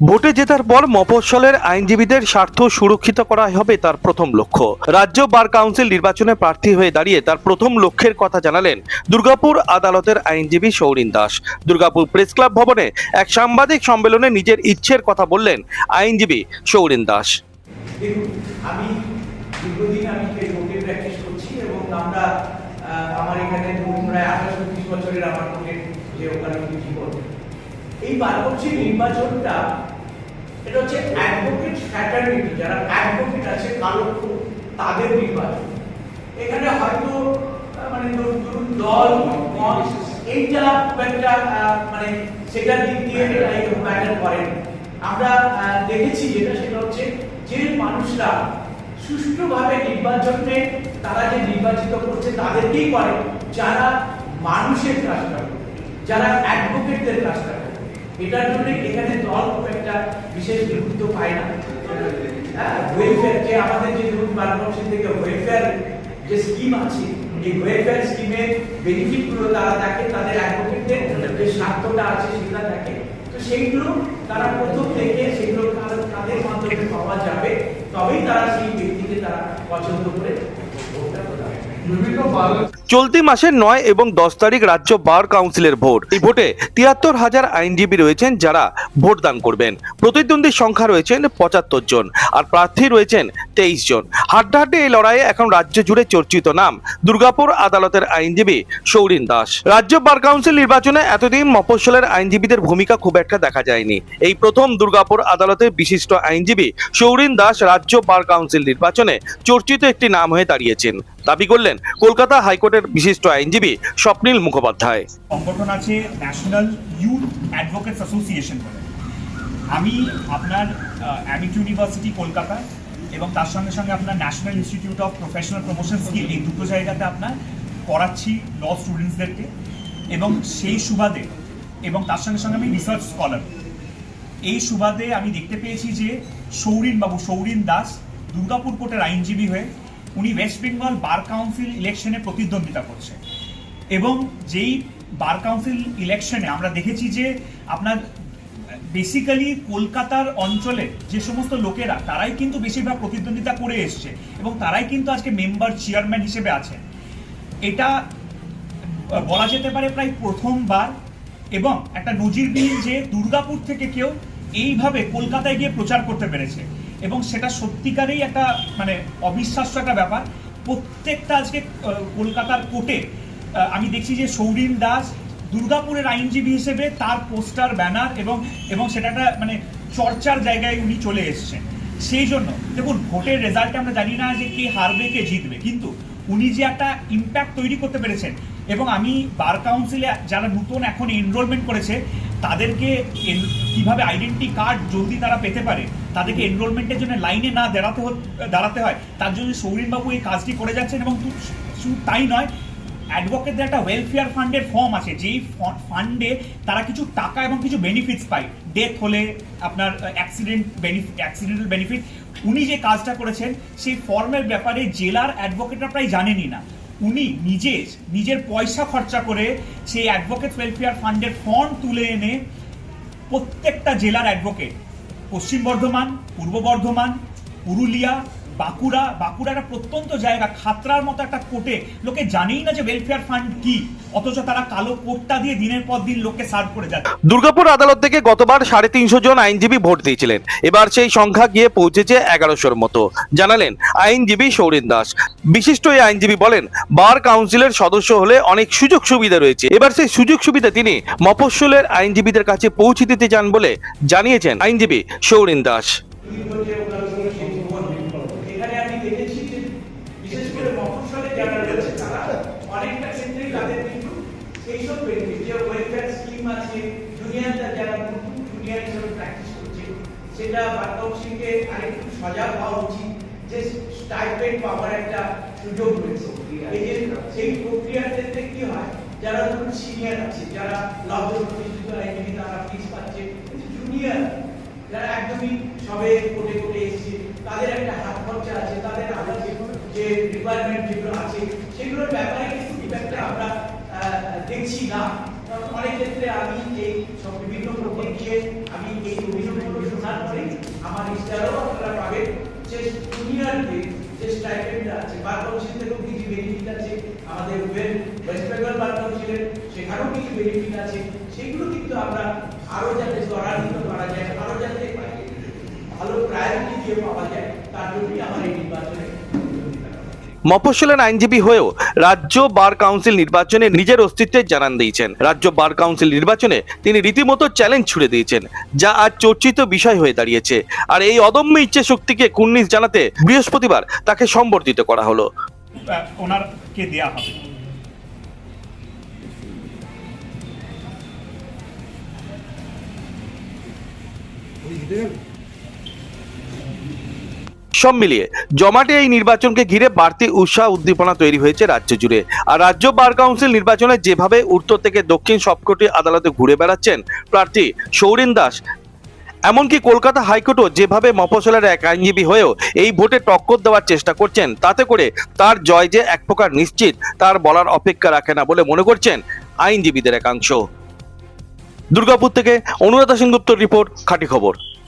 ভোটে জেতার পর মফস্বলের আইনজীবীদের স্বার্থ সুরক্ষিত করা হবে তার প্রথম লক্ষ্য। রাজ্য বার কাউন্সিল নির্বাচনে প্রার্থী হয়ে দাঁড়িয়ে তার প্রথম লক্ষ্যের কথা জানালেন দুর্গাপুর আদালতের আইনজীবী সৌরিন দাস। দুর্গাপুর প্রেস ক্লাব ভবনে এক সাংবাদিক সম্মেলনে নিজের ইচ্ছের কথা বললেন আইনজীবী সৌরিন দাস। দেখুন, আমি দীর্ঘদিন কোর্টে প্র্যাকটিস করছি এবং আমার এখানে প্রায় 28-29 বছরের আমার কোর্টের যে ওকালতি জীবন। এই বারবর্ষী নির্বাচনটা এটা হচ্ছে অ্যাডভোকেট ফ্র্যাটার্নিটি, যারা অ্যাডভোকেট আছে কালো তাদের নির্বাচন। এখানে হয়তো মানে ধরুন দল মত এইটা একটা মানে সেটার দিক দিয়ে ম্যাটার করেন। আমরা দেখেছি সেটা হচ্ছে যে মানুষরা সুষ্ঠুভাবে নির্বাচনে তারা যে নির্বাচিত করছে তাদেরকেই করে যারা মানুষের কাজটা করে, যারা অ্যাডভোকেটদের কাজটা করে। এটার জন্য এখানে দল খুব একটা বিশেষ গুরুত্ব পায় না। ওয়েলফেয়ার যে আমাদের যে ধরুন বারবর্ষী থেকে ওয়েলফেয়ার যে স্কিম আছে, এই ওয়েলফেয়ার স্কিমের বেনিফিটগুলো তারা দেখে, তাদের অ্যাডভোকেটদের যে স্বার্থটা আছে সেটা দেখে। তো সেইগুলো তারা প্রথম থেকে সেগুলো তাদের মাধ্যমে পাওয়া যাবে, তবেই তারা সেই ব্যক্তিকে তারা পছন্দ করে ভোটটা প্রদান করে। চলতি মাসের 9 এবং 10 তারিখ রাজ্য বার কাউন্সিলের ভোট। এই ভোটে 73,000 আইনজীবী রয়েছেন যারা ভোটদান করবেন। প্রতিদ্বন্দ্বীর সংখ্যা রয়েছেন 75 জন আর প্রার্থী রয়েছেন 23 জন। হাড্ডাহাড্ডি এই লড়াইয়ে এখন রাজ্য জুড়ে চর্চিত নাম দুর্গাপুর আদালতের আইনজীবী সৌরিন দাস। রাজ্য বার কাউন্সিল নির্বাচনে এতদিন মফস্বলের আইনজীবীদের ভূমিকা খুব একটা দেখা যায়নি। এই প্রথম দুর্গাপুর আদালতের বিশিষ্ট আইনজীবী সৌরিন দাস রাজ্য বার কাউন্সিল নির্বাচনে চর্চিত একটি নাম হয়ে দাঁড়িয়েছেন, দাবি করলেন কলকাতা হাইকোর্টের বিশিষ্ট আইনজীবী স্বপ্নীল মুখোপাধ্যায়। সংগঠন আছে ন্যাশনাল ইউথ অ্যাডভোকেটস অ্যাসোসিয়েশন বলে। আমি আপনার অ্যামিট ইউনিভার্সিটি কলকাতা এবং তার সঙ্গে সঙ্গে আপনার national institute of professional promotion skill, এই দুটো জায়গাতে আপনার পড়াচ্ছি ল স্টুডেন্টসদেরকে, এবং সেই সুবাদে এবং তার সঙ্গে সঙ্গে আমি রিসার্চ স্কলার। এই সুবাদে আমি দেখতে পেয়েছি যে সৌরিন দাস দুর্গাপুর কোর্টের আইনজীবী হয়ে উনি ওয়েস্ট বেঙ্গল বার কাউন্সিল ইলেকশনে প্রতিদ্বন্দ্বিতা করছে। এবং যেই বার কাউন্সিল ইলেকশনে আমরা দেখেছি যে আপনার বেসিক্যালি কলকাতার অঞ্চলে যে সমস্ত লোকেরা তারাই কিন্তু বেশিরভাগ প্রতিদ্বন্দ্বিতা করে এসছে এবং তারাই কিন্তু আজকে মেম্বার চেয়ারম্যান হিসেবে আছেন। এটা বলা যেতে পারে প্রায় প্রথমবার এবং একটা নজিরবিহীন যে দুর্গাপুর থেকে কেউ এইভাবে কলকাতায় গিয়ে প্রচার করতে পেরেছে, এবং সেটা সত্যিকারেই একটা মানে অবিশ্বাস্য একটা ব্যাপার। প্রত্যেকটা আজকে কলকাতার কোর্টে আমি দেখছি যে সৌরিন দাস দুর্গাপুরের আইনজীবী হিসেবে তার পোস্টার, ব্যানার এবং সেটা একটা মানে চর্চার জায়গায় উনি চলে এসছেন। সেই জন্য দেখুন, ভোটের রেজাল্টে আমরা জানি না যে কে হারবে কে জিতবে, কিন্তু উনি যে একটা ইম্প্যাক্ট তৈরি করতে পেরেছেন। এবং আমি বার কাউন্সিলে যারা নতুন এখন এনরোলমেন্ট করেছে তাদেরকে কিভাবে আইডেন্টি কার্ড জলদি তারা পেতে পারে, তাদেরকে এনরোলমেন্টের জন্য লাইনে না দাঁড়াতে হয়, তার জন্য সৌরিনবাবু এই কাজটি করে যাচ্ছেন। এবং শুধু তাই নয়, অ্যাডভোকেটদের একটা ওয়েলফেয়ার ফান্ডের ফর্ম আছে, যেই ফান্ডে তারা কিছু টাকা এবং কিছু বেনিফিটস পায়, ডেথ হলে আপনার অ্যাক্সিডেন্টাল বেনিফিট। উনি যে কাজটা করেছেন সেই ফর্মের ব্যাপারে জেলার অ্যাডভোকেটরা প্রায় জানেনই না। উনি নিজের পয়সা খরচা করে সেই অ্যাডভোকেট ওয়েলফেয়ার ফান্ডের ফর্ম তুলে এনে প্রত্যেকটা জেলার অ্যাডভোকেট, পশ্চিম বর্ধমান, পূর্ব বর্ধমান, পুরুলিয়া, বাঁকুড়া একটা প্রত্যন্ত জায়গা, খাতড়ার মতো একটা কোর্টে লোকে জানেই না যে ওয়েলফেয়ার ফান্ড কি, অথচ তারা কালো কোটটা দিয়ে দিনের পর দিন লোককে সার্ভ করে যাচ্ছে। দুর্গাপুর আদালত থেকে গতবার 350 জন আইনজীবী ভোট দিয়েছিলেন, এবার সেই সংখ্যা গিয়ে পৌঁছেছে 1100-র মতো, জানালেন আইনজীবী সৌরিন দাস। বিশিষ্ট এই আইনজীবী বলেন বার কাউন্সিলের সদস্য হলে অনেক সুযোগ সুবিধা রয়েছে, এবার সেই সুযোগ সুবিধা তিনি মফস্বলের আইনজীবীদের কাছে পৌঁছে দিতে চান বলে জানিয়েছেন আইনজীবী সৌরিন দাস। এখানে আমি দেখেছি যে বিশেষ করে মফস্বলে যারা রয়েছে তারা অনেকটা ক্ষেত্রেই তাদের কিন্তু এইসব বেনিফিট যে ওয়েলফেয়ার স্কিম আছে, জুনিয়ররা যারা জুনিয়র হিসেবে প্র্যাকটিস করছে, সেটা বার কাউন্সিলকে আরেকটু সজাগ হওয়া উচিত যে স্টাইপেন্ড পাওয়ার একটা সুযোগ রয়েছে। এই যে সেই প্রক্রিয়ার ক্ষেত্রে কি হয়, যারা ধরুন সিনিয়র আছে, যারা লব্ধ প্রতিষ্ঠিত আইনজীবী, তারা ফিস পাচ্ছে, জুনিয়র যারা একদমই সবে কোটে এসেছে, তাদের একটা হাত খরচা আছে, তাদের আলাদা যে রিকোয়ারমেন্ট যেগুলো আছে সেগুলোর ব্যাপারে কিন্তু খুব একটা আমরা দেখছি না। অনেক ক্ষেত্রে আমি এই সব বিভিন্ন প্রকল্প দিয়ে আমি এই অভিযোগ যাচ্ছে সেগুলো কিন্তু আমরা আরো যাতে ত্বরান্বিত করা যায়, আরো যাতে ভালো প্রায়োরিটি দিয়ে পাওয়া যায়, তার জন্যই আমার এই নির্বাচনে প্রতিদ্বন্দ্বিতা করা। মফস্বলের আইনজীবী হয়েও রাজ্য বার কাউন্সিল নির্বাচনে নিজের অস্তিত্বের জানান দিয়েছেন। রাজ্য বার কাউন্সিল নির্বাচনে তিনি রীতিমতো চ্যালেঞ্জ ছুড়ে দিয়েছেন, যা আজ চর্চিত বিষয় হয়ে দাঁড়িয়েছে। আর এই অদম্য ইচ্ছে শক্তিকে কুর্নিশ জানাতে বৃহস্পতিবার তাকে সম্বর্ধিত করা হলো। ওনারকে দেয়া হবে। সব মিলিয়ে জমাটে এই নির্বাচনকে ঘিরে বাড়তি উৎসাহ উদ্দীপনা তৈরি হয়েছে রাজ্য জুড়ে। আর রাজ্য বার কাউন্সিল নির্বাচনে যেভাবে উত্তর থেকে দক্ষিণ সবকটি আদালতে ঘুরে বেড়াচ্ছেন প্রার্থী সৌরেন দাস, এমনকি কলকাতা হাইকোর্টও যেভাবে মফস্বলের এক আইনজীবী হয়েও এই ভোটে টক্কর দেওয়ার চেষ্টা করছেন, তাতে করে তার জয় যে এক প্রকার নিশ্চিত তার বলার অপেক্ষা রাখে না বলে মনে করছেন আইনজীবীদের একাংশ। দুর্গাপুর থেকে অনুরাধা সেনগুপ্তর রিপোর্ট, খাঁটি খবর।